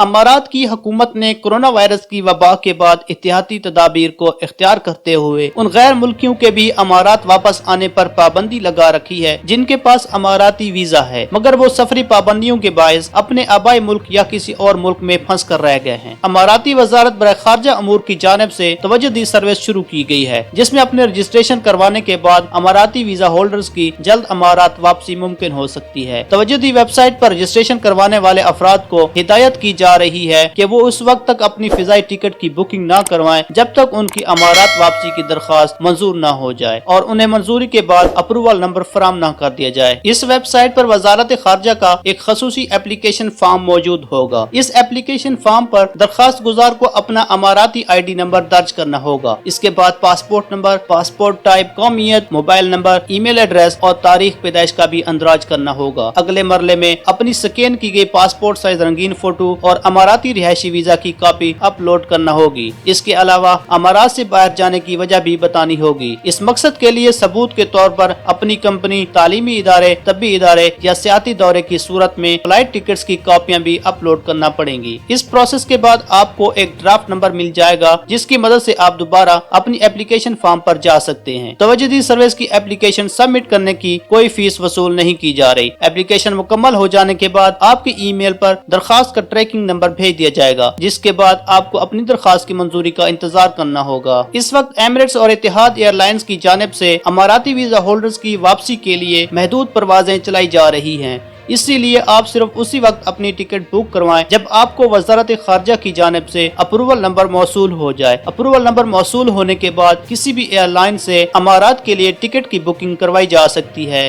अमारात की हुकूमत ने कोरोना वायरस की वबा के बाद एहतियाती तदाबीर को इख्तियार करते हुए उन गैर मुल्कियों के भी अमारात वापस आने पर पाबंदी लगा रखी है जिनके पास अमाराती वीजा है, मगर वो सफरी पाबंदियों के बायस अपने आबाई मुल्क या किसी और मुल्क में फंस कर रह गए हैं। अमाराती वजारत बराए खारजा अमूर की जानिब से तवज्जुदी सर्विस शुरू की गई है, जिसमें अपने रजिस्ट्रेशन करवाने के बाद अमाराती वीजा होल्डर्स की जल्द अमारात वापसी मुमकिन हो सकती है। तवज्जुदी वेबसाइट पर रजिस्ट्रेशन करवाने वाले अफराद को हिदायत की जा रही है कि वो उस वक्त तक अपनी फिजाई टिकट की बुकिंग ना करवाएं जब तक उनकी अमारात वापसी की दरख्वास्त मंजूर ना हो जाए और उन्हें मंजूरी के बाद अप्रूवल नंबर फराम ना कर दिया जाए। इस वेबसाइट पर वजारत खारजा का एक खसूसी एप्लीकेशन फॉर्म मौजूद होगा। इस एप्लीकेशन फॉर्म पर दरखास्त गुजार को अपना अमाराती ID नंबर दर्ज करना होगा। इसके बाद पासपोर्ट नंबर, पासपोर्ट टाइप, कौमियत, मोबाइल नंबर, ईमेल एड्रेस और तारीख पैदाइश का भी अंदराज करना होगा। अगले मरले में अपनी स्कैन की गई पासपोर्ट साइज रंगीन फोटो और अमाराती रिहायशी वीजा की कॉपी अपलोड करना होगी। इसके अलावा अमारात से बाहर जाने की वजह भी बतानी होगी। इस मकसद के लिए सबूत के तौर पर अपनी कंपनी, तालीमी इदारे, तब्बी इदारे या सियाती दौरे की सूरत में फ्लाइट टिकट्स की कॉपियां भी अपलोड करना पड़ेंगी। इस प्रोसेस के बाद आपको एक ड्राफ्ट नंबर मिल जाएगा जिसकी मदद से आप दोबारा अपनी एप्लीकेशन फॉर्म पर जा सकते हैं। तवज्जुदी सर्विस की एप्लीकेशन सबमिट करने की कोई फीस वसूल नहीं की जा रही। एप्लीकेशन मुकम्मल हो जाने के बाद आपके ईमेल पर दरखास्त का ट्रैकिंग नंबर भेज दिया जाएगा, जिसके बाद आपको अपनी दरखास्त की मंजूरी का इंतजार करना होगा। इस वक्त एमिरेट्स और इत्तेहाद एयरलाइंस की जानिब से अमाराती वीजा होल्डर्स की वापसी के लिए महदूद परवाजें चलाई जा रही हैं। इसीलिए आप सिर्फ उसी वक्त अपनी टिकट बुक करवाएं जब आपको वजारत खारजा की जानिब से अप्रूवल नंबर मौसूल हो जाए। अप्रूवल नंबर मौसूल होने के बाद किसी भी एयरलाइन से अमारात के लिए टिकट की बुकिंग करवाई जा सकती है।